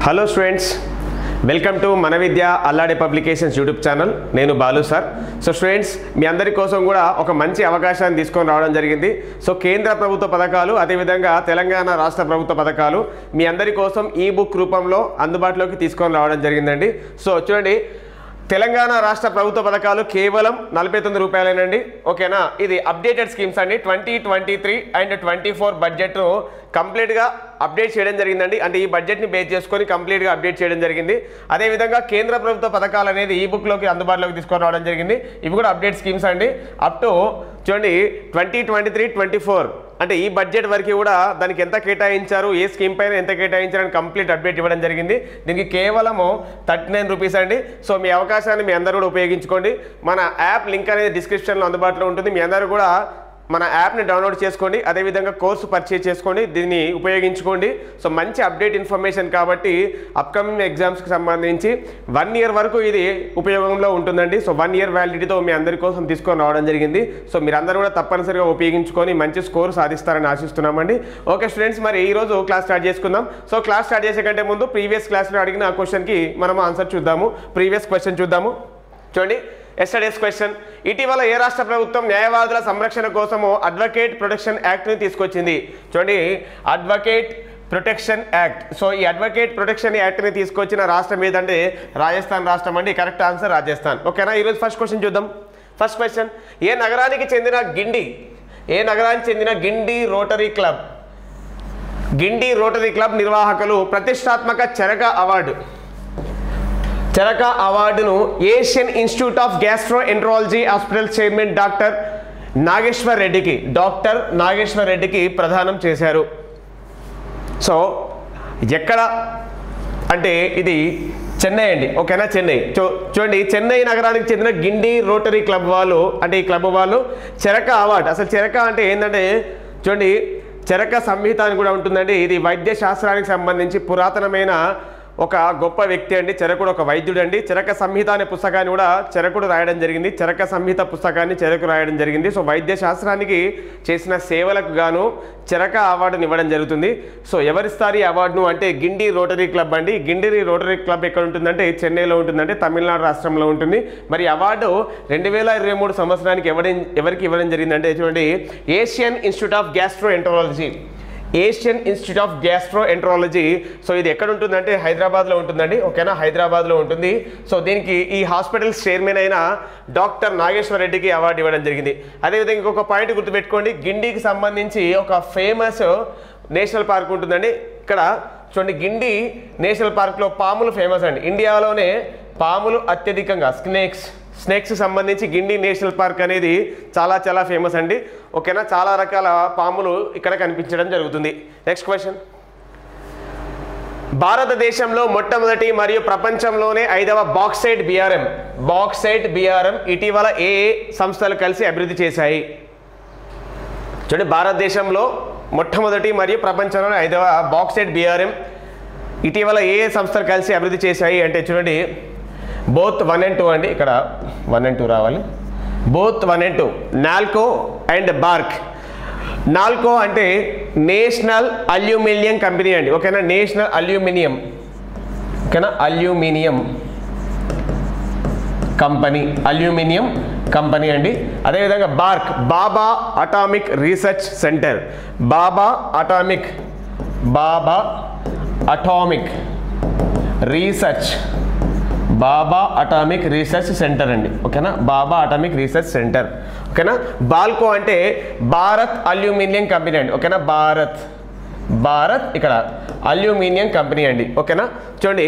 Hello students, welcome to మన విద్య అల్లాడే publications YouTube channel. నేను Balu sir. So students, మీ అందరి కోసం కూడా ఒక మంచి అవకాశాన్ని తీసుకొని రావడం జరిగింది. సో కేంద్ర ప్రభుత్వ పథకాలు, అదేవిధంగా తెలంగాణ రాష్ట్ర ప్రభుత్వ పథకాలు మీ అందరి కోసం ఈ బుక్ రూపంలో అందుబాటులోకి తీసుకొని రావడం జరిగిందండి. సో చూడండి, తెలంగాణ రాష్ట్ర ప్రభుత్వ పథకాలు కేవలం 49 రూపాయలేనండి. ఓకేనా, ఇది అప్డేటెడ్ స్కీమ్స్ అండి. 2023 అండ్ 24 బడ్జెట్ను కంప్లీట్గా అప్డేట్ చేయడం జరిగిందండి. అంటే ఈ బడ్జెట్ని బేస్ చేసుకొని కంప్లీట్గా అప్డేట్ చేయడం జరిగింది. అదేవిధంగా కేంద్ర ప్రభుత్వ పథకాలు అనేది ఈ బుక్లోకి అందుబాటులోకి తీసుకొని రావడం జరిగింది. ఇవి కూడా అప్డేట్ స్కీమ్స్ అండి. అప్ టు చూడండి 2023-24 అంటే ఈ బడ్జెట్ వరకు కూడా దానికి ఎంత కేటాయించారు, ఏ స్కీమ్ పైన ఎంత కేటాయించారు అని కంప్లీట్ అప్డేట్ ఇవ్వడం జరిగింది. దీనికి కేవలము 39 రూపీస్ అండి. సో మీ అవకాశాన్ని మీ అందరూ కూడా ఉపయోగించుకోండి. మన యాప్ లింక్ అనేది డిస్క్రిప్షన్లో అందుబాటులో ఉంటుంది. మీ అందరూ కూడా మన యాప్ని డౌన్లోడ్ చేసుకోండి, అదేవిధంగా కోర్సు పర్చేజ్ చేసుకోండి, దీన్ని ఉపయోగించుకోండి. సో మంచి అప్డేట్ ఇన్ఫర్మేషన్ కాబట్టి అప్కమింగ్ ఎగ్జామ్స్కి సంబంధించి 1 ఇయర్ వరకు ఇది ఉపయోగంలో ఉంటుందండి. సో 1 ఇయర్ వ్యాలిడిటీతో మీ అందరి కోసం తీసుకొని రావడం జరిగింది. సో మీరందరూ కూడా తప్పనిసరిగా ఉపయోగించుకొని మంచి స్కోర్ సాధిస్తారని ఆశిస్తున్నామండి. ఓకే స్టూడెంట్స్, మరి ఈరోజు క్లాస్ స్టార్ట్ చేసుకుందాం. సో క్లాస్ స్టార్ట్ చేసే కంటే ముందు ప్రీవియస్ క్లాస్లో అడిగిన క్వశ్చన్కి మనం ఆన్సర్ చూద్దాము. ప్రీవియస్ క్వశ్చన్ చూద్దాము. చూడండి, ఎస్టర్డేస్ క్వశ్చన్. ఇటీవల ఏ రాష్ట్ర ప్రభుత్వం న్యాయవాదుల సంరక్షణ కోసము అడ్వకేట్ ప్రొటెక్షన్ యాక్ట్ని తీసుకొచ్చింది? చూడండి, అడ్వకేట్ ప్రొటెక్షన్ యాక్ట్. సో ఈ అడ్వకేట్ ప్రొటెక్షన్ యాక్ట్ని తీసుకొచ్చిన రాష్ట్రం ఏదంటే రాజస్థాన్ రాష్ట్రం అండి. Correct answer Rajasthan. ఓకేనా, ఈరోజు ఫస్ట్ క్వశ్చన్ చూద్దాం. ఫస్ట్ క్వశ్చన్, ఏ నగరానికి చెందిన గిండి రోటరీ క్లబ్ నిర్వాహకులు ప్రతిష్టాత్మక చరక అవార్డును Asian institute of gastroenterology hospital chairman doctor Nageshwar రెడ్డికి ప్రదానం చేశారు. సో ఎక్కడ అంటే ఇది చెన్నై అండి. ఓకేనా, చెన్నై. చూడండి, చెన్నై నగరానికి చెందిన గిండి రోటరీ క్లబ్ వాళ్ళు, అంటే ఈ క్లబ్ వాళ్ళు చరక అవార్డు. అసలు చరక అంటే ఏంటంటే చూడండి, చరక సంహిత అని కూడా ఉంటుందండి. ఇది వైద్య శాస్త్రానికి సంబంధించి పురాతనమైన ఒక గొప్ప వ్యక్తి అండి. చరకుడు ఒక వైద్యుడు అండి. చరక సంహిత అనే పుస్తకాన్ని కూడా చరకుడు రాయడం జరిగింది. చరక సంహిత పుస్తకాన్ని చరకుడు రాయడం జరిగింది. సో వైద్య శాస్త్రానికి చేసిన సేవలకు గాను చరక అవార్డుని ఇవ్వడం జరుగుతుంది. సో ఎవరిస్తారు ఈ అవార్డును అంటే గిండి రోటరీ క్లబ్ అండి. గిండి రోటరీ క్లబ్ ఎక్కడ ఉంటుందంటే చెన్నైలో ఉంటుందంటే తమిళనాడు రాష్ట్రంలో ఉంటుంది. మరి అవార్డు 2023 సంవత్సరానికి ఎవరికి ఇవ్వడం జరిగిందంటే చూడండి, Asian institute of gastroenterology. So ఇది ఎక్కడ ఉంటుందంటే హైదరాబాద్లో ఉంటుందండి. ఓకేనా, హైదరాబాద్లో ఉంటుంది. సో దీనికి ఈ హాస్పిటల్ చైర్మన్ అయిన డాక్టర్ నాగేశ్వర్ రెడ్డికి అవార్డు ఇవ్వడం జరిగింది. అదేవిధంగా ఇంకొక పాయింట్ గుర్తుపెట్టుకోండి, గిండికి సంబంధించి ఒక ఫేమస్ నేషనల్ పార్క్ ఉంటుందండి. ఇక్కడ చూడండి, గిండి నేషనల్ పార్క్లో పాములు ఫేమస్ అండి. ఇండియాలోనే పాములు అత్యధికంగా స్నేక్స్ సంబంధించి గిండి నేషనల్ పార్క్ అనేది చాలా ఫేమస్ అండి. ఓకేనా, చాలా రకాల పాములు ఇక్కడ కనిపించడం జరుగుతుంది. నెక్స్ట్ క్వశ్చన్, భారతదేశంలో మొట్టమొదటి మరియు ప్రపంచంలోనే 5వ బాక్సైట్ బిఆర్ఎం ఇటీవల ఏ సంస్థలు కలిసి అభివృద్ధి చేశాయి? చూడండి, భారతదేశంలో మొట్టమొదటి మరియు ప్రపంచంలోనే 5వ బాక్సైట్ బిఆర్ఎం ఇటీవల ఏ సంస్థలు కలిసి అభివృద్ధి చేశాయి అంటే చూడండి, బోత్ 1 and 2 అండి. ఇక్కడ 1 and 2 రావాలి. Both 1 and 2, NALCO and BARC. NALCO అంటే నేషనల్ అల్యూమినియం కంపెనీ అండి. ఓకేనా, నేషనల్ అల్యూమినియం. ఓకేనా, అల్యూమినియం కంపెనీ అండి. అదేవిధంగా BARC, Bhabha atomic research centre అండి. ఓకేనా, బాబా అటామిక్ రీసెర్చ్ సెంటర్. ఓకేనా, బాల్కో అంటే భారత్ అల్యూమినియం కంపెనీ అండి. ఓకేనా, భారత్ ఇక్కడ అల్యూమినియం కంపెనీ అండి. ఓకేనా, చూడండి.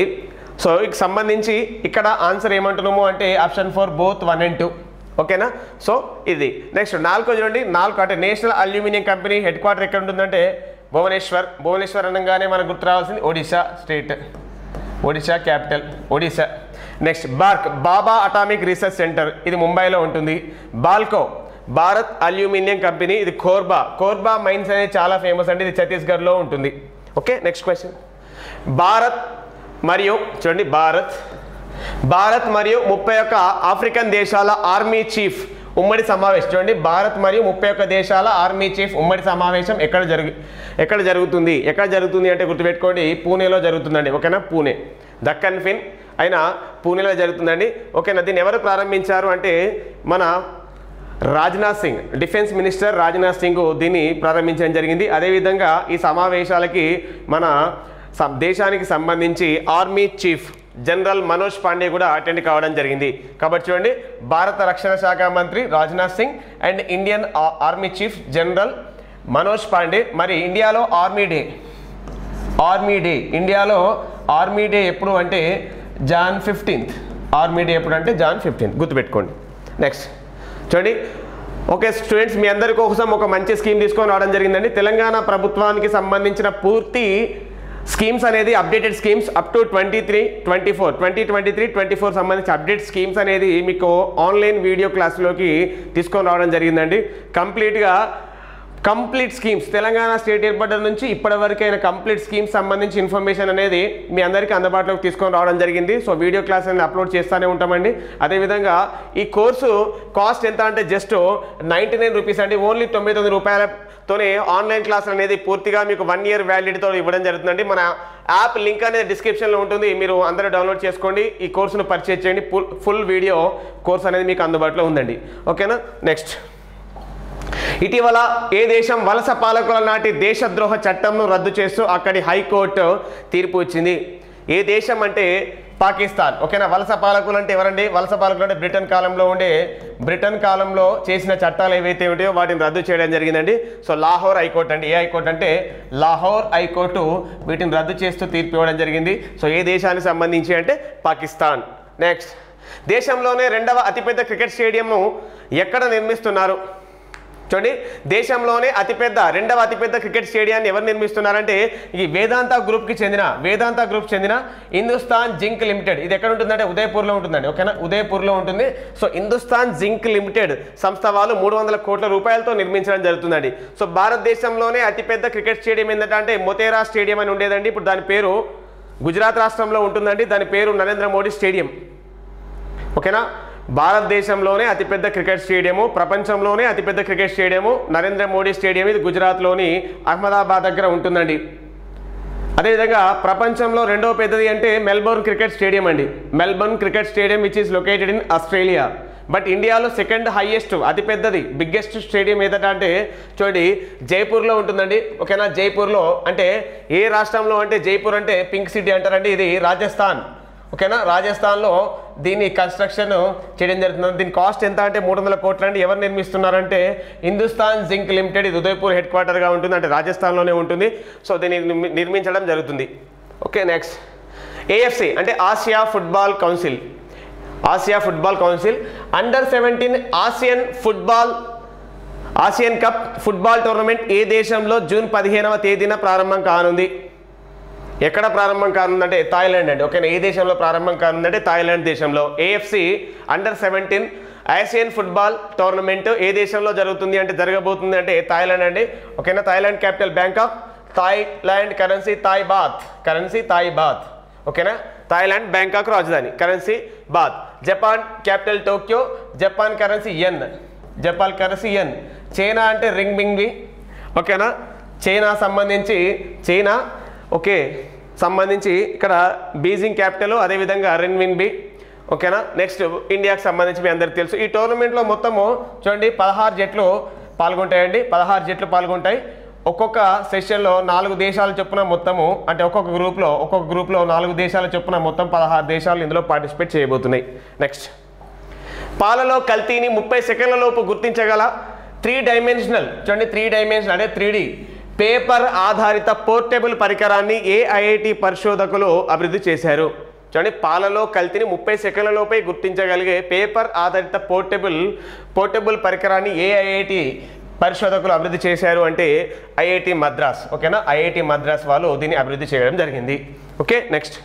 సో ఇక సంబంధించి ఇక్కడ ఆన్సర్ ఏమంటున్నాము అంటే ఆప్షన్ 4 బోత్ 1 and 2. ఓకేనా, సో ఇది. నెక్స్ట్ నాల్కో చూడండి, నాల్కో అంటే national aluminium company head quarter ఎక్కడ ఉంటుందంటే భువనేశ్వర్ అనగానే మనకు గుర్తు రావాల్సింది Odisha capital Odisha. Next BARC, Bhabha atomic research centre, ఇది ముంబైలో ఉంటుంది. బాల్కో, భారత్ అల్యూమినియం కంపెనీ, ఇది కోర్బా మైన్స్ అనేది చాలా ఫేమస్ అండి. ఇది ఛత్తీస్గఢ్లో ఉంటుంది. ఓకే, నెక్స్ట్ క్వశ్చన్, భారత్ మరియు 31 ఆఫ్రికన్ దేశాల ఆర్మీ చీఫ్ ఉమ్మడి సమావేశం చూడండి, భారత్ మరియు 31 దేశాల ఆర్మీ చీఫ్ ఉమ్మడి సమావేశం ఎక్కడ జరుగుతుంది అంటే గుర్తుపెట్టుకోండి, పూణేలో జరుగుతుందండి. ఓకేనా, పూణే దక్కన్ ఫిన్ అయినా పూణేలో జరుగుతుందండి. ఓకేనా, దీన్ని ఎవరు ప్రారంభించారు అంటే మన రాజ్నాథ్ సింగ్, డిఫెన్స్ మినిస్టర్ రాజ్నాథ్ సింగ్ దీన్ని ప్రారంభించడం జరిగింది. అదేవిధంగా ఈ సమావేశాలకి మన దేశానికి సంబంధించి army chief general Manoj Pandey కూడా అటెండ్ కావడం జరిగింది. కాబట్టి చూడండి, భారత రక్షణ శాఖ మంత్రి Rajnath Singh and Indian army chief general Manoj Pandey. మరి ఇండియాలో ఆర్మీ డే ఎప్పుడు అంటే జాన్ 15th. ఆర్మీ డే ఎప్పుడు అంటే జాన్ 15th, గుర్తుపెట్టుకోండి. నెక్స్ట్ చూడండి, ఓకే స్టూడెంట్స్, మీ అందరి కోసం ఒక మంచి స్కీమ్ తీసుకొని రావడం జరిగిందండి. తెలంగాణ ప్రభుత్వానికి సంబంధించిన పూర్తి స్కీమ్స్ అనేది అప్డేటెడ్ స్కీమ్స్ అప్ టు 2023-24 సంబంధించి అప్డేట్ స్కీమ్స్ అనేది మీకు ఆన్లైన్ వీడియో క్లాసులోకి తీసుకొని రావడం జరిగిందండి. కంప్లీట్ స్కీమ్స్ తెలంగాణ స్టేట్ ఏర్పడ్డ నుంచి ఇప్పటివరకైన కంప్లీట్ స్కీమ్స్ సంబంధించి ఇన్ఫర్మేషన్ అనేది మీ అందరికీ అందుబాటులోకి తీసుకొని రావడం జరిగింది. సో వీడియో క్లాస్ అనేది అప్లోడ్ చేస్తూనే ఉంటామండి. అదేవిధంగా ఈ కోర్సు కాస్ట్ ఎంత అంటే జస్ట్ 99 రూపీస్ అండి, ఓన్లీ 99 రూపాయలతోనే ఆన్లైన్ క్లాస్ అనేది పూర్తిగా మీకు 1 year వ్యాలిడిటీతో ఇవ్వడం జరుగుతుందండి. మన యాప్ లింక్ అనేది డిస్క్రిప్షన్లో ఉంటుంది, మీరు అందరూ డౌన్లోడ్ చేసుకోండి, ఈ కోర్సును పర్చేజ్ చేయండి. ఫుల్ వీడియో కోర్స్ అనేది మీకు అందుబాటులో ఉందండి. ఓకేనా, నెక్స్ట్ ఇటీవల ఏ దేశం వలస పాలకుల నాటి దేశద్రోహ చట్టంను రద్దు చేస్తూ అక్కడి హైకోర్టు తీర్పు ఇచ్చింది. ఏ దేశం అంటే పాకిస్తాన్. ఓకేనా, వలస పాలకులు అంటే ఎవరండి? వలస పాలకులు అంటే బ్రిటన్ కాలంలో చేసిన చట్టాలు ఏవైతే ఉంటాయో వాటిని రద్దు చేయడం జరిగిందండి. సో లాహోర్ హైకోర్టు అండి. ఏ హైకోర్టు అంటే లాహోర్ హైకోర్టు వీటిని రద్దు చేస్తూ తీర్పు ఇవ్వడం జరిగింది. సో ఏ దేశానికి సంబంధించి అంటే పాకిస్తాన్. నెక్స్ట్, దేశంలోనే 2వ అతిపెద్ద క్రికెట్ స్టేడియంను ఎక్కడ నిర్మిస్తున్నారు? చూడండి, దేశంలోనే 2వ అతిపెద్ద క్రికెట్ స్టేడియాన్ని ఎవరు నిర్మిస్తున్నారంటే ఈ వేదాంత గ్రూప్కి చెందిన హిందుస్థాన్ జింక్ లిమిటెడ్. ఇది ఎక్కడ ఉంటుందంటే ఉదయపూర్లో ఉంటుందండి. ఓకేనా, ఉదయపూర్లో ఉంటుంది. సో హిందుస్థాన్ జింక్ లిమిటెడ్ సంస్థ వాళ్ళు 300 కోట్ల రూపాయలతో నిర్మించడం జరుగుతుందండి. సో భారతదేశంలోనే అతిపెద్ద క్రికెట్ స్టేడియం ఏంటంటే మొతేరా స్టేడియం అని ఉండేదండి. ఇప్పుడు దాని పేరు గుజరాత్ రాష్ట్రంలో ఉంటుందండి. దాని పేరు నరేంద్ర మోడీ స్టేడియం. ఓకేనా, భారతదేశంలోనే అతిపెద్ద క్రికెట్ స్టేడియము, ప్రపంచంలోనే అతిపెద్ద cricket stadium Narendra Modi stadium. ఇది గుజరాత్లోని అహ్మదాబాద్ దగ్గర ఉంటుందండి. అదేవిధంగా ప్రపంచంలో 2వ పెద్దది అంటే మెల్బోర్న్ క్రికెట్ స్టేడియం అండి. Melbourne cricket stadium which is located in Australia. But ఇండియాలో 2nd హైయెస్ట్ అతిపెద్దది బిగ్గెస్ట్ స్టేడియం ఏదట అంటే చూడండి జైపూర్లో ఉంటుందండి. ఓకేనా, జైపూర్లో అంటే ఏ రాష్ట్రంలో అంటే జైపూర్ అంటే పింక్ సిటీ అంటారండి. ఇది రాజస్థాన్. ఓకేనా, రాజస్థాన్లో దీన్ని కన్స్ట్రక్షన్ చేయడం జరుగుతుంది. దీని కాస్ట్ ఎంత అంటే 300 కోట్లు అండి. ఎవరు నిర్మిస్తున్నారంటే హిందుస్థాన్ జింక్ లిమిటెడ్. ఇది ఉదయపూర్ హెడ్ క్వార్టర్గా ఉంటుంది, అంటే రాజస్థాన్లోనే ఉంటుంది. సో దీన్ని నిర్మించడం జరుగుతుంది. ఓకే, నెక్స్ట్ AFC అంటే ఆసియా ఫుట్బాల్ కౌన్సిల్. అండర్-17 ఆసియన్ కప్ ఫుట్బాల్ టోర్నమెంట్ ఏ దేశంలో జూన్ 15వ తేదీన ప్రారంభం కానుంది? ఎక్కడ ప్రారంభం కానుందంటే థాయిలాండ్ అండి. ఓకేనా, ఏ దేశంలో ప్రారంభం కానుందంటే థాయిలాండ్ దేశంలో. AFC under Asian football tournament ఏ దేశంలో జరుగుతుంది అంటే జరగబోతుంది అంటే థాయిలాండ్ అండి. ఓకేనా, Thailand capital Bangkok, Thailand currency Thai baht. ఓకేనా, థాయిలాండ్ బ్యాంకాక్ రాజధాని currency baht. Japan capital Tokyo, Japan currency yen. China అంటే రింగ్బింగ్వి. ఓకేనా, చైనా సంబంధించి ఇక్కడ బీజింగ్ క్యాపిటల్, అదేవిధంగా రెన్మిన్బి. ఓకేనా, నెక్స్ట్ ఇండియాకి సంబంధించి మీ అందరికీ తెలుసు. ఈ టోర్నమెంట్లో మొత్తము చూడండి 16 జట్లు పాల్గొంటాయండి. 16 జట్లు పాల్గొంటాయి. ఒక్కొక్క సెషన్లో 4 దేశాల చొప్పున మొత్తము అంటే ఒక్కొక్క గ్రూప్లో 4 దేశాల చొప్పున మొత్తం 16 దేశాలు ఇందులో పార్టిసిపేట్ చేయబోతున్నాయి. నెక్స్ట్, పాలలో కల్తీని 30 సెకండ్ల లోపు గుర్తించగల 3 డైమెన్షనల్ చూడండి 3 డైమెన్షనల్ అంటే 3D పేపర్ ఆధారిత పోర్టబుల్ పరికరాన్ని ఏ IIT పరిశోధకులు అభివృద్ధి చేశారు? చూడండి, పాలలో కల్తీని 30 సెకండ్ల లోపే గుర్తించగలిగే పేపర్ ఆధారిత పోర్టబుల్ పరికరాన్ని ఏ IIT పరిశోధకులు అభివృద్ధి చేశారు అంటే IIT మద్రాస్. ఓకేనా, IIT మద్రాస్ వాళ్ళు దీన్ని అభివృద్ధి చేయడం జరిగింది. ఓకే, నెక్స్ట్,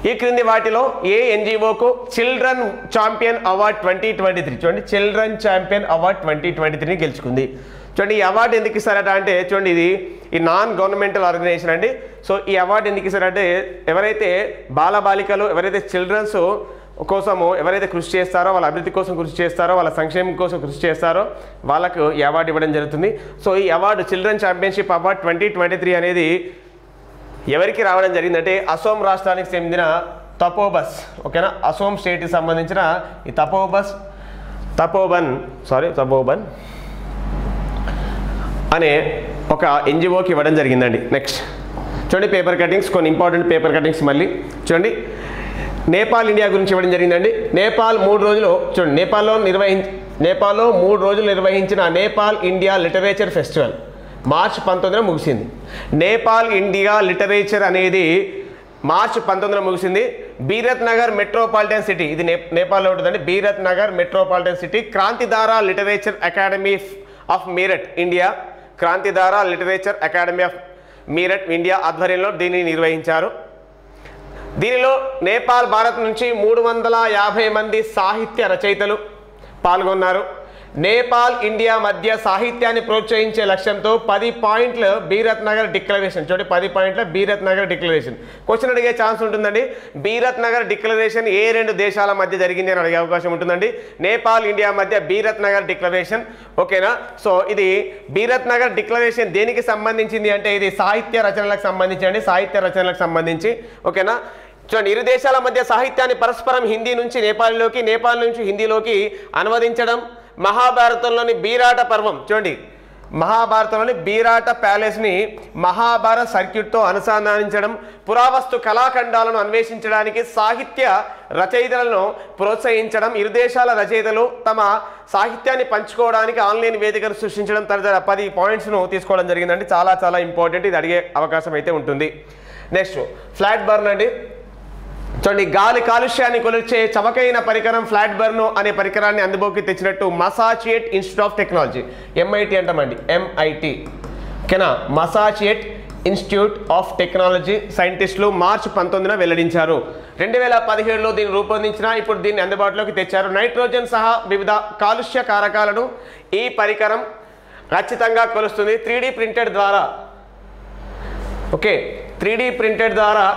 ఈ క్రింది వాటిలో ఏ NGOకు చిల్డ్రన్ ఛాంపియన్ అవార్డ్ 2023 చూడండి చిల్డ్రన్ ఛాంపియన్ అవార్డ్ 2023ని గెలుచుకుంది? చూడండి, ఈ అవార్డు ఎందుకు ఇస్తారట అంటే చూడండి ఇది ఈ నాన్ గవర్నమెంటల్ ఆర్గనైజేషన్ అండి. సో ఈ అవార్డు ఎందుకు ఇస్తారంటే ఎవరైతే బాలబాలికలు ఎవరైతే చిల్డ్రన్స్ కోసము ఎవరైతే కృషి చేస్తారో, వాళ్ళ అభివృద్ధి కోసం కృషి చేస్తారో, వాళ్ళ సంక్షేమం కోసం కృషి చేస్తారో వాళ్ళకు ఈ అవార్డు ఇవ్వడం జరుగుతుంది. సో ఈ అవార్డు చిల్డ్రన్ ఛాంపియన్షిప్ అవార్డు 2023 అనేది ఎవరికి రావడం జరిగిందంటే అసోం రాష్ట్రానికి చెందిన తపోబన్, ఓకేనా, అసోం స్టేట్కి సంబంధించిన ఈ తపోబన్ అనే ఒక ఎన్జిఓకి ఇవ్వడం జరిగిందండి. నెక్స్ట్ చూడండి పేపర్ కటింగ్స్, కొన్ని ఇంపార్టెంట్ పేపర్ కటింగ్స్ మళ్ళీ చూడండి. నేపాల్ ఇండియా గురించి ఇవ్వడం జరిగిందండి. నేపాల్ 3 రోజులు చూడండి, నేపాల్లో 3 రోజులు నిర్వహించిన నేపాల్ ఇండియా లిటరేచర్ ఫెస్టివల్ మార్చి 19 ముగిసింది. నేపాల్ ఇండియా లిటరేచర్ అనేది మార్చి 19 ముగిసింది. బీరత్ నగర్ మెట్రోపాలిటన్ సిటీ, ఇది నేపాల్లో ఉంటుందండి. Biratnagar metropolitan city Krantidhara literature academy of Meerut India, Krantidhara literature academy of Meerut India ఆధ్వర్యంలో దీనిని నిర్వహించారు. దీనిలో నేపాల్, భారత్ నుంచి 350 మంది సాహిత్య రచయితలు పాల్గొన్నారు. నేపాల్ ఇండియా మధ్య సాహిత్యాన్ని ప్రోత్సహించే లక్ష్యంతో 10 పాయింట్ల బీరత్ నగర్ డిక్లరేషన్, చూడండి 10 పాయింట్ల బీరత్ నగర్ డిక్లరేషన్. క్వశ్చన్ అడిగే ఛాన్స్ ఉంటుందండి. బీరత్ నగర్ డిక్లరేషన్ ఏ 2 దేశాల మధ్య జరిగింది అని అడిగే అవకాశం ఉంటుందండి. నేపాల్ ఇండియా మధ్య బీరత్ నగర్ డిక్లరేషన్, ఓకేనా. సో ఇది బీరత్ నగర్ డిక్లరేషన్ దేనికి సంబంధించింది అంటే ఇది సాహిత్య రచనలకు సంబంధించి, ఓకేనా. చూడండి, ఇరు దేశాల మధ్య సాహిత్యాన్ని పరస్పరం హిందీ నుంచి నేపాల్లోకి, నేపాల్ నుంచి హిందీలోకి అనువదించడం, మహాభారతంలోని బీరాట పర్వం, చూడండి మహాభారతంలోని బీరాట ప్యాలెస్ని మహాభారత్ సర్క్యూట్తో అనుసంధానించడం, పురావస్తు కళాఖండాలను అన్వేషించడానికి సాహిత్య రచయితలను ప్రోత్సహించడం, ఇరు దేశాల రచయితలు తమ సాహిత్యాన్ని పంచుకోవడానికి ఆన్లైన్ వేదికను సృష్టించడం తదితర 10 పాయింట్స్ను తీసుకోవడం జరిగిందండి. చాలా చాలా ఇంపార్టెంట్, ఇది అడిగే అవకాశం అయితే ఉంటుంది. నెక్స్ట్ ఫ్లాట్ బర్న్ అండి. చూడండి, గాలి కాలుష్యాన్ని కొలిచే చవకైన పరికరం ఫ్లాట్ బర్న్ అనే పరికరాన్ని అందుబాటులోకి తెచ్చినట్టు Massachusetts institute of technology, MIT అంటామండి, MIT, ఓకేనా, మసాచుసెట్స్ ఇన్స్టిట్యూట్ ఆఫ్ టెక్నాలజీ సైంటిస్టులు మార్చి 19 వెల్లడించారు. 2017లో దీన్ని రూపొందించిన, ఇప్పుడు దీన్ని అందుబాటులోకి తెచ్చారు. నైట్రోజన్ సహా వివిధ కాలుష్య కారకాలను ఈ పరికరం ఖచ్చితంగా కొలుస్తుంది. 3D ప్రింటెడ్ ద్వారా, ఓకే, 3D ప్రింటెడ్ ద్వారా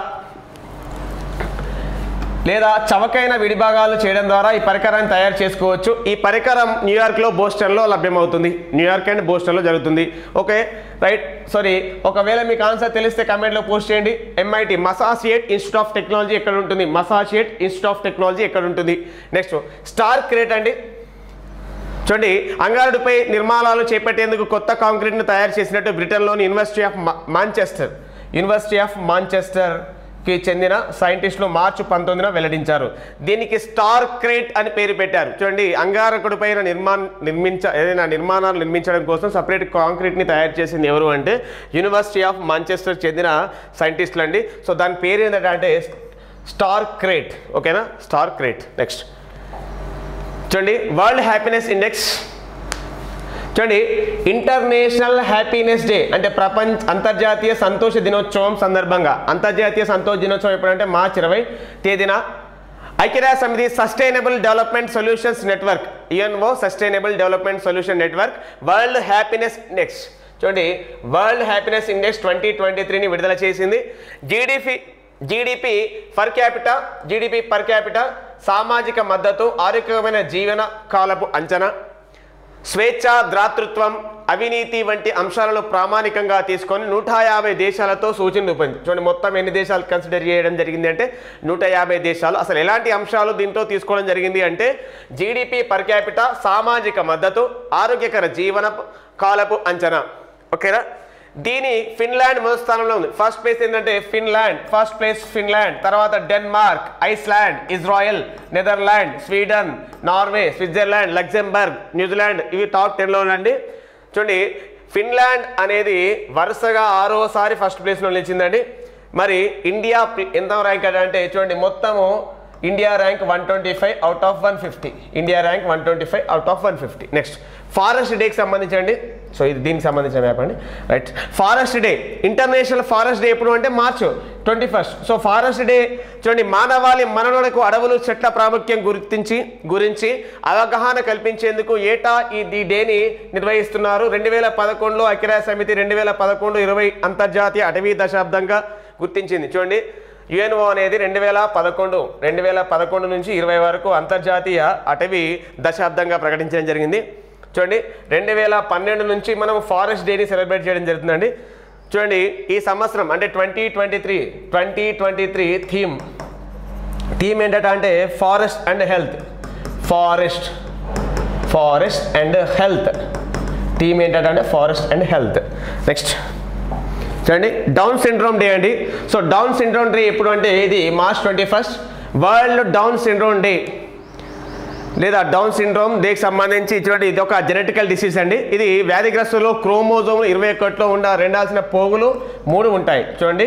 లేదా చవకైన విడిభాగాలు చేయడం ద్వారా ఈ పరికరాన్ని తయారు చేసుకోవచ్చు. ఈ పరికరం న్యూయార్క్లో, బోస్టన్లో లభ్యమవుతుంది. న్యూయార్క్ అండ్ బోస్టన్లో జరుగుతుంది. ఓకే రైట్, సారీ, ఒకవేళ మీకు ఆన్సర్ తెలిస్తే కమెంట్లో పోస్ట్ చేయండి. MIT Massachusetts institute of technology ఎక్కడ ఉంటుంది? మసాచుసెట్స్ ఇన్స్టిట్యూట్ ఆఫ్ టెక్నాలజీ ఎక్కడ ఉంటుంది? నెక్స్ట్ స్టార్ క్రేట్ అండి. చూడండి, అంగారుడిపై నిర్మాణాలు చేపట్టేందుకు కొత్త కాంక్రీట్ను తయారు చేసినట్టు బ్రిటన్లోని యూనివర్సిటీ ఆఫ్ మాంచెస్టర్కి చెందిన సైంటిస్టులు మార్చి 19 వెల్లడించారు. దీనికి స్టార్ క్రేట్ అని పేరు పెట్టారు. చూడండి, అంగారకుడి పైన ఏదైనా నిర్మాణాలు నిర్మించడం కోసం సపరేట్ కాంక్రీట్ని తయారు చేసింది ఎవరు అంటే యూనివర్సిటీ ఆఫ్ మాంచెస్టర్ చెందిన సైంటిస్టులు అండి. సో దాని పేరు ఏంటంటే స్టార్ క్రేట్, ఓకేనా, స్టార్ క్రేట్. నెక్స్ట్ చూడండి, వరల్డ్ హ్యాపీనెస్ ఇండెక్స్. చూడండి, ఇంటర్నేషనల్ హ్యాపీనెస్ డే అంటే అంతర్జాతీయ సంతోష దినోత్సవం సందర్భంగా, అంతర్జాతీయ సంతోష దినోత్సవం ఎప్పుడంటే మార్చి 20 తేదీన ఐక్యరాజ్య సమితి sustainable development solutions network, UNO sustainable development solution network world happiness index, చూడండి వరల్డ్ హ్యాపీనెస్ ఇండెక్స్ 2023ని విడుదల చేసింది. జీడిపి పర్ క్యాపిటా, సామాజిక మద్దతు, ఆరోగ్యమైన జీవన కాలపు అంచనా, స్వేచ్ఛ, దాతృత్వం, అవినీతి వంటి అంశాలను ప్రామాణికంగా తీసుకొని 150 దేశాలతో సూచనలు రూపొందించింది. చూడండి, మొత్తం ఎన్ని దేశాలు కన్సిడర్ చేయడం జరిగింది అంటే 150 దేశాలు. అసలు ఎలాంటి అంశాలు దీంట్లో తీసుకోవడం జరిగింది అంటే జీడిపి పర్ క్యాపిటా, సామాజిక మద్దతు, ఆరోగ్యకర జీవన కాలపు అంచనా, ఓకేనా. దీని ఫిన్లాండ్ మొదటి స్థానంలో ఉంది. ఫస్ట్ ప్లేస్ ఏంటంటే ఫిన్లాండ్, తర్వాత Denmark, Iceland, Israel, Netherland, Sweden, Norway, Switzerland, Luxembourg, New Zealand, ఇవి టాప్ 10లో ఉండండి. చూడండి, ఫిన్లాండ్ అనేది వరుసగా 6వసారి ఫస్ట్ ప్లేస్లో నిలిచిందండి. మరి ఇండియా ఎంత ర్యాంక్ అంటే చూడండి, మొత్తము India rank 125 out of 150. India rank 125 out of 150. Next forest డేకి సంబంధించండి. సో ఇది దీనికి సంబంధించిన మ్యాప్ అండి, right. Forest day, international forest day ఎప్పుడు అంటే మార్చ్ 21. సో ఫారెస్ట్ డే చూడండి, మానవాళి మననులకు అడవులు, చెట్ల ప్రాముఖ్యం గురించి అవగాహన కల్పించేందుకు ఏటా ఈ డేని నిర్వహిస్తున్నారు. 2011లో ఐక్యరాజ్య సమితి 2011-20 అంతర్జాతీయ అటవీ దశాబ్దంగా గుర్తించింది. చూడండి, యుఎన్ఓ అనేది 2011 నుంచి 20 వరకు అంతర్జాతీయ అటవీ దశాబ్దంగా ప్రకటించడం జరిగింది. చూడండి 2012 నుంచి మనం ఫారెస్ట్ డేని సెలబ్రేట్ చేయడం జరుగుతుందండి. చూడండి ఈ సంవత్సరం అంటే 2023 థీమ్ ఏంటంటే అంటే ఫారెస్ట్ అండ్ హెల్త్ థీమ్ ఏంటంటే ఫారెస్ట్ అండ్ హెల్త్. నెక్స్ట్ చూడండి డౌన్ సిండ్రోమ్ డే అండి. సో డౌన్ సిండ్రోమ్ డే ఎప్పుడు అంటే ఇది March 21 world down syndrome day లేదా డౌన్ సిండ్రోమ్ డేకి సంబంధించి చూడండి ఇది ఒక జెనెటికల్ డిసీజ్ అండి. ఇది వ్యాధిగ్రస్తులు క్రోమోజోమ్ 21లో ఉండాల్సిన పోగులు 3 ఉంటాయి. చూడండి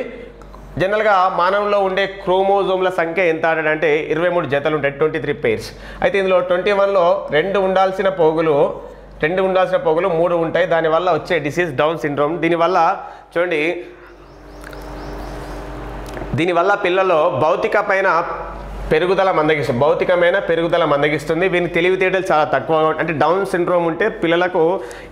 జనరల్గా మానవుల్లో ఉండే క్రోమోజోమ్ల సంఖ్య ఎంత అంటే 23 జతలు ఉంటాయి, 23 పేర్స్. అయితే ఇందులో 21లో 2 ఉండాల్సిన పోగులు 3 ఉంటాయి. దానివల్ల వచ్చే డిసీజ్ డౌన్ సిండ్రోమ్. దీనివల్ల చూడండి పిల్లల్లో భౌతికమైన పెరుగుదల మందగిస్తుంది. వీని తెలివితేటలు చాలా తక్కువగా అంటే డౌన్ సిండ్రోమ్ ఉంటే పిల్లలకు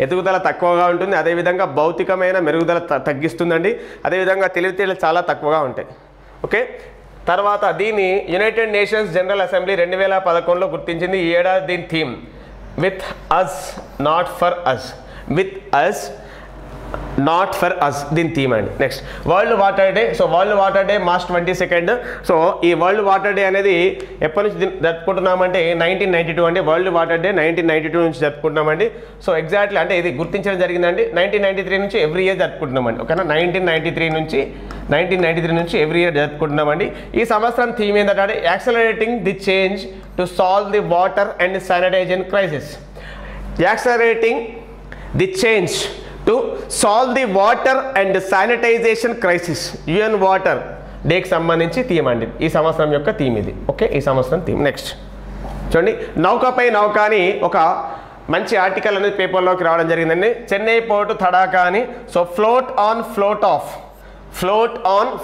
ఎదుగుదల తక్కువగా ఉంటుంది. అదేవిధంగా భౌతికమైన మెరుగుదల తగ్గిస్తుందండి. అదేవిధంగా తెలివితేటలు చాలా తక్కువగా ఉంటాయి. ఓకే, తర్వాత దీన్ని యునైటెడ్ నేషన్స్ జనరల్ అసెంబ్లీ 2011లో గుర్తించింది. ఈ ఏడాది దీని theme with us not for us దీని థీమ్ అండి. Next world water day. So world water day March 22. So ఈ వరల్డ్ వాటర్ డే అనేది ఎప్పటి నుంచి జరుపుకుంటున్నామంటే 1992 అండి. వరల్డ్ వాటర్ డే 1992 నుంచి జరుపుకుంటున్నామండి. సో ఎగ్జాక్ట్లీ అంటే ఇది గుర్తించడం జరిగిందండి 1993 నుంచి ఎవ్రీ ఇయర్ జరుపుకుంటున్నామండి. ఓకేనా, 1993 నుంచి ఎవ్రీ ఇయర్ జరుపుకుంటున్నామండి. ఈ సంవత్సరం థీమ్ ఏంటంటే accelerating the change to solve the water and sanitization crisis. Accelerating the change to solve the water and sanitization crisis. UN water డేకి సంబంధించి థీమ్ అండి. ఈ సంవత్సరం యొక్క థీమ్ ఇది. ఓకే, ఈ సంవత్సరం థీమ్. నెక్స్ట్ చూడండి నౌకపై నౌక అని ఒక మంచి ఆర్టికల్ అనేది పేపర్లోకి రావడం జరిగిందండి. చెన్నై పోర్టు తడాకా అని. సో ఫ్లోట్ ఆన్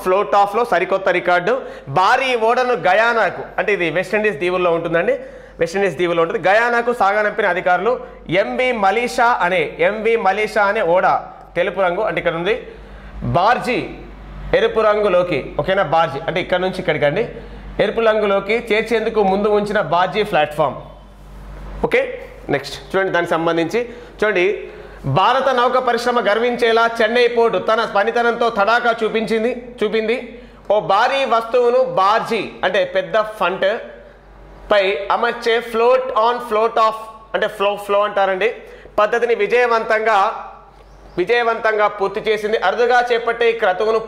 ఫ్లోట్ ఆఫ్లో సరికొత్త రికార్డు. భారీ ఓడను గయానాకు అంటే ఇది వెస్టిండీస్ దీవుల్లో ఉంటుందండి. గయానాకు సాగనంపిన అధికారులు. ఎంవి మలీషా అనే ఓడ తెలుపు రంగు అంటే ఇక్కడ ఉంది. బార్జీ ఎరుపు రంగులోకి, ఓకేనా, బార్జీ అంటే ఇక్కడ నుంచి ఇక్కడికి అండి, ఎరుపు రంగులోకి చేర్చేందుకు ముందు ఉంచిన బార్జీ ప్లాట్ఫామ్. ఓకే, నెక్స్ట్ చూడండి దానికి సంబంధించి చూడండి భారత నౌక పరిశ్రమ గర్వించేలా చెన్నై పోర్టు తన పనితనంతో తడాకా చూపింది. ఓ భారీ వస్తువును బార్జీ అంటే పెద్ద ఫంట్ పై అమర్చే ఫ్లోట్ ఆఫ్ అంటే ఫ్లో అంటారండి పద్ధతిని విజయవంతంగా పూర్తి చేసింది. అరుదుగా చేపట్టే ఈ క్రతువును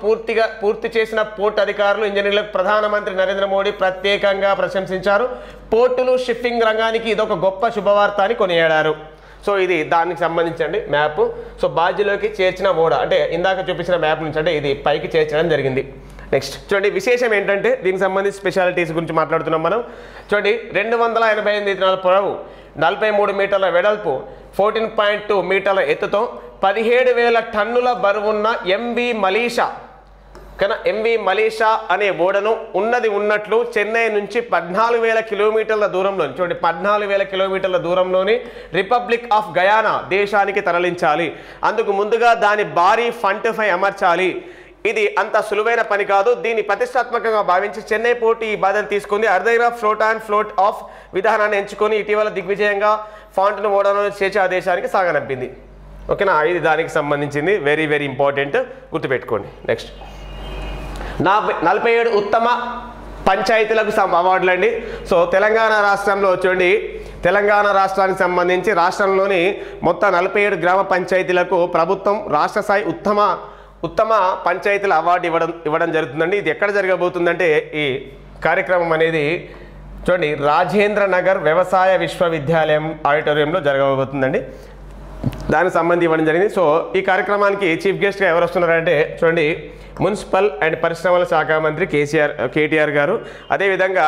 పూర్తి చేసిన పోర్టు అధికారులు, ఇంజనీర్లకు ప్రధానమంత్రి నరేంద్ర మోడీ ప్రత్యేకంగా ప్రశంసించారు. పోర్టులు షిప్పింగ్ రంగానికి ఇదొక గొప్ప శుభవార్త అని కొనియాడారు. సో ఇది దానికి సంబంధించండి మ్యాప్. సో బార్జీలోకి చేర్చిన ఓడ అంటే ఇందాక చూపించిన మ్యాప్ నుంచి అంటే ఇది పైకి చేర్చడం జరిగింది. నెక్స్ట్ చూడండి విశేషం ఏంటంటే దీనికి సంబంధించి స్పెషాలిటీస్ గురించి మాట్లాడుతున్నాం మనం. చూడండి 288 మీటర్ల పొడవు, 43 మీటర్ల వెడల్పు, 14.2 మీటర్ల ఎత్తుతో 17,000 టన్నుల బరువున్న ఎంవి మలీషా అనే ఓడను ఉన్నట్లు చెన్నై నుంచి 14,000 కిలోమీటర్ల దూరంలోని చూడండి 14,000 కిలోమీటర్ల దూరంలోని రిపబ్లిక్ ఆఫ్ గయానా దేశానికి తరలించాలి. అందుకు ముందుగా దాని భారీ ఫంట్పై అమర్చాలి. ఇది అంత సులువైన పని కాదు. దీన్ని ప్రతిష్టాత్మకంగా భావించి చెన్నై పోర్టు ఈ బాధ్యత తీసుకుంది. అరుదైన ఫ్లోట్ ఆఫ్ విధానాన్ని ఎంచుకొని ఇటీవల దిగ్విజయంగా ఫాంట్ను ఓడను చేర్చి ఆ దేశానికి సాగనంపింది. ఓకేనా, ఇది దానికి సంబంధించింది. వెరీ వెరీ ఇంపార్టెంట్, గుర్తుపెట్టుకోండి. నెక్స్ట్ 47 ఉత్తమ పంచాయతీలకు అవార్డులు అండి. సో తెలంగాణ రాష్ట్రంలో చూడండి తెలంగాణ రాష్ట్రానికి సంబంధించి రాష్ట్రంలోని మొత్తం 47 గ్రామ పంచాయతీలకు ప్రభుత్వం రాష్ట్ర స్థాయి ఉత్తమ పంచాయతీల అవార్డు ఇవ్వడం జరుగుతుందండి. ఇది ఎక్కడ జరగబోతుందంటే ఈ కార్యక్రమం అనేది చూడండి రాజేంద్ర నగర్ వ్యవసాయ విశ్వవిద్యాలయం ఆడిటోరియంలో జరగబోతుందండి. దానికి సంబంధించి ఇవ్వడం జరిగింది. సో ఈ కార్యక్రమానికి చీఫ్ గెస్ట్గా ఎవరు వస్తున్నారంటే చూడండి మున్సిపల్ అండ్ పరిశ్రమల శాఖ మంత్రి కేటీఆర్ గారు. అదేవిధంగా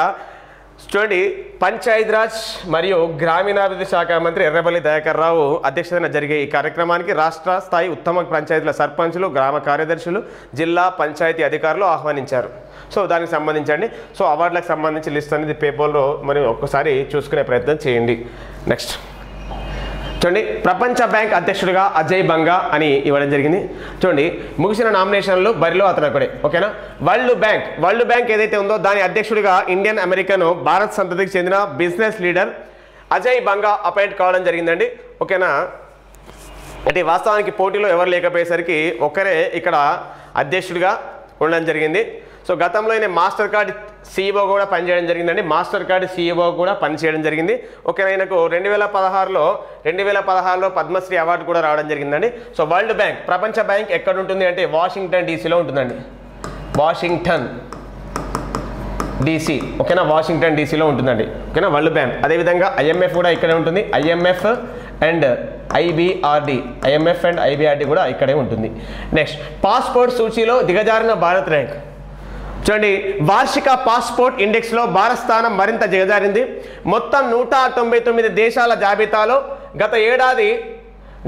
చూడండి పంచాయతీరాజ్ మరియు గ్రామీణాభివృద్ధి శాఖ మంత్రి ఎర్రబెల్లి దయాకర్ రావు అధ్యక్షతన జరిగే ఈ కార్యక్రమానికి రాష్ట్ర స్థాయి ఉత్తమ పంచాయతీల సర్పంచులు, గ్రామ కార్యదర్శులు, జిల్లా పంచాయతీ అధికారులు ఆహ్వానించారు. సో దానికి సంబంధించండి. సో అవార్డులకు సంబంధించి లిస్ట్ అనేది పేపర్లో మరి ఒక్కసారి చూసుకునే ప్రయత్నం చేయండి. నెక్స్ట్ చూడండి ప్రపంచ బ్యాంక్ అధ్యక్షుడిగా అజయ్ బంగా అని ఇవ్వడం జరిగింది. చూడండి ముగిసిన నామినేషన్లు బరిలో అతను ఒకడే. ఓకేనా. వరల్డ్ బ్యాంక్ ఏదైతే ఉందో దాని అధ్యక్షుడిగా ఇండియన్ అమెరికన్ భారత్ సంతతికి చెందిన బిజినెస్ లీడర్ అజయ్ బంగా అపాయింట్ కావడం జరిగిందండి. ఓకేనా. అంటే వాస్తవానికి పోటీలో ఎవరు లేకపోయేసరికి ఒకరే ఇక్కడ అధ్యక్షుడిగా ఉండడం జరిగింది. సో గతంలో ఆయన మాస్టర్ కార్డ్ CEO కూడా పనిచేయడం జరిగిందండి. మాస్టర్ కార్డ్ CEO కూడా పనిచేయడం జరిగింది. ఓకే. ఆయనకు 2016లో పద్మశ్రీ అవార్డు కూడా రావడం జరిగిందండి. సో వరల్డ్ బ్యాంక్ ప్రపంచ బ్యాంక్ ఎక్కడ ఉంటుంది అంటే వాషింగ్టన్ DCలో ఉంటుందండి. Washington DC. ఓకేనా. వాషింగ్టన్ DCలో ఉంటుందండి. ఓకేనా. World bank. అదేవిధంగా IMF కూడా ఇక్కడే ఉంటుంది. IMF అండ్ IBRD కూడా ఇక్కడే ఉంటుంది. నెక్స్ట్ పాస్పోర్ట్ సూచీలో దిగజారిన భారత్ ర్యాంక్. చూడండి వార్షిక పాస్పోర్ట్ ఇండెక్స్లో భారత్ స్థానం మరింత దిగజారింది. మొత్తం 199 దేశాల జాబితాలో గత ఏడాది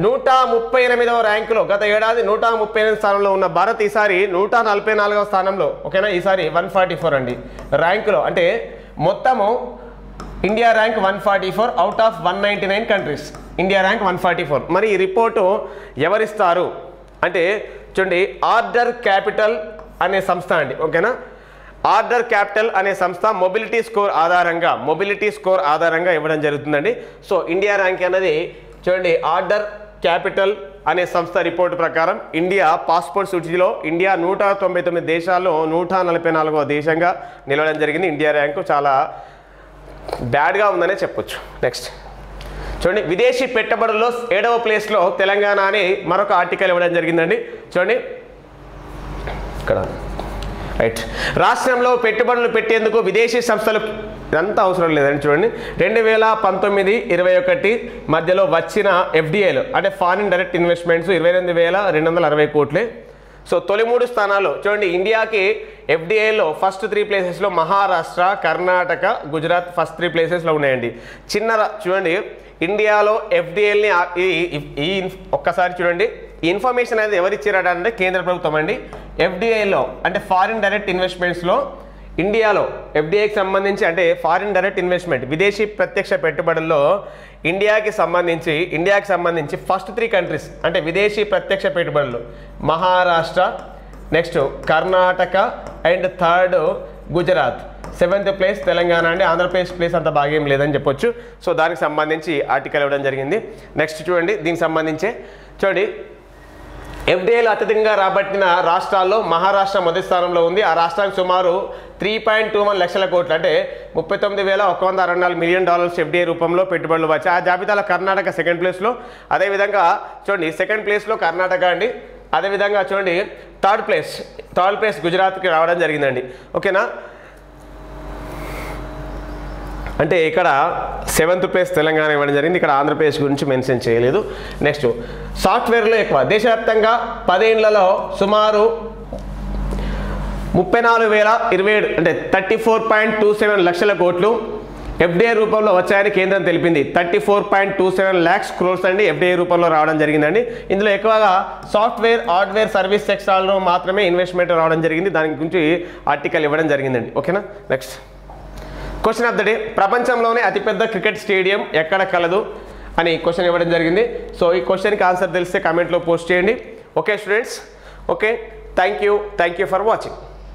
138వ ర్యాంకులో 138 స్థానంలో ఉన్న భారత్ ఈసారి 144వ స్థానంలో. ఓకేనా. ఈసారి 144 అండి ర్యాంకులో. అంటే మొత్తము India rank 144 out of 199 countries. India rank 144. మరి ఈ రిపోర్టు ఎవరిస్తారు అంటే చూడండి ఆర్డర్ క్యాపిటల్ అనే సంస్థ అండి. ఓకేనా. ఆర్డర్ క్యాపిటల్ అనే సంస్థ మొబిలిటీ స్కోర్ ఆధారంగా ఇవ్వడం జరుగుతుందండి. సో ఇండియా ర్యాంక్ అనేది చూడండి ఆర్డర్ క్యాపిటల్ అనే సంస్థ రిపోర్టు ప్రకారం ఇండియా పాస్పోర్ట్ సూచీలో ఇండియా 199 దేశాల్లో 144వ దేశంగా నిలవడం జరిగింది. ఇండియా ర్యాంకు చాలా బ్యాడ్గా ఉందనే చెప్పొచ్చు. నెక్స్ట్ చూడండి విదేశీ పెట్టుబడుల్లో 7వ ప్లేస్లో తెలంగాణ అని మరొక ఆర్టికల్ ఇవ్వడం జరిగిందండి. చూడండి ఇక్కడ రైట్. రాష్ట్రంలో పెట్టుబడులు పెట్టేందుకు విదేశీ సంస్థలు ఇదంతా అవసరం లేదండి. చూడండి 2019-21 మధ్యలో వచ్చిన FDIలు అంటే ఫారిన్ డైరెక్ట్ ఇన్వెస్ట్మెంట్స్ 28,260 కోట్లే. సో తొలి 3 స్థానాలు చూడండి ఇండియాకి FDIలో ఫస్ట్ 3 ప్లేసెస్లో మహారాష్ట్ర, కర్ణాటక, గుజరాత్ ఫస్ట్ 3 ప్లేసెస్లో ఉన్నాయండి. చూడండి ఇండియాలో FDIని ఒక్కసారి చూడండి ఈ ఇన్ఫర్మేషన్ అనేది ఎవరు ఇచ్చారట అంటే కేంద్ర ప్రభుత్వం అండి. FDIలో అంటే ఫారిన్ డైరెక్ట్ ఇన్వెస్ట్మెంట్స్లో ఇండియాలో FDIకి సంబంధించి అంటే ఫారిన్ డైరెక్ట్ ఇన్వెస్ట్మెంట్ విదేశీ ప్రత్యక్ష పెట్టుబడుల్లో ఇండియాకి సంబంధించి ఫస్ట్ 3 కంట్రీస్ అంటే విదేశీ ప్రత్యక్ష పెట్టుబడులు Maharashtra, next Karnataka and third Gujarat, 7th place Telangana అండి. ఆంధ్రప్రదేశ్ ప్లేస్ అంత బాగేం లేదని చెప్పొచ్చు. సో దానికి సంబంధించి ఆర్టికల్ ఇవ్వడం జరిగింది. నెక్స్ట్ చూడండి దీనికి సంబంధించి చూడండి FDIలు అత్యధికంగా రాబట్టిన రాష్ట్రాల్లో మహారాష్ట్ర మొదటి స్థానంలో ఉంది. ఆ రాష్ట్రానికి సుమారు 3.21 లక్షల కోట్లు అంటే $39,164 మిలియన్ $FDI రూపంలో పెట్టుబడులు వచ్చాయి. ఆ జాబితాలో కర్ణాటక 2nd ప్లేస్లో. అదేవిధంగా చూడండి 2nd ప్లేస్లో కర్ణాటక అండి. అదేవిధంగా చూడండి థర్డ్ ప్లేస్ గుజరాత్కి రావడం జరిగిందండి. ఓకేనా. అంటే ఇక్కడ 7th ప్లేస్ తెలంగాణ ఇవ్వడం జరిగింది. ఇక్కడ ఆంధ్రప్రదేశ్ గురించి మెన్షన్ చేయలేదు. నెక్స్ట్ సాఫ్ట్వేర్లో ఎక్కువ దేశవ్యాప్తంగా 10 ఏళ్లలో సుమారు 34,027 అంటే 34.27 లక్షల కోట్లు FDI రూపంలో వచ్చాయని కేంద్రం తెలిపింది. 34.27 lakhs crores అండి FDI రూపంలో రావడం జరిగిందండి. ఇందులో ఎక్కువగా సాఫ్ట్వేర్, హార్డ్వేర్, సర్వీస్ సెక్టార్లో మాత్రమే ఇన్వెస్ట్మెంట్ రావడం జరిగింది. దాని గురించి ఆర్టికల్ ఇవ్వడం జరిగిందండి. ఓకేనా. Next question of the day. ప్రపంచంలోనే అతిపెద్ద క్రికెట్ స్టేడియం ఎక్కడ కలదు అని క్వశ్చన్ ఇవ్వడం జరిగింది. సో ఈ క్వశ్చన్కి ఆన్సర్ తెలిస్తే కామెంట్లో పోస్ట్ చేయండి. Okay students. Okay thank you for watching.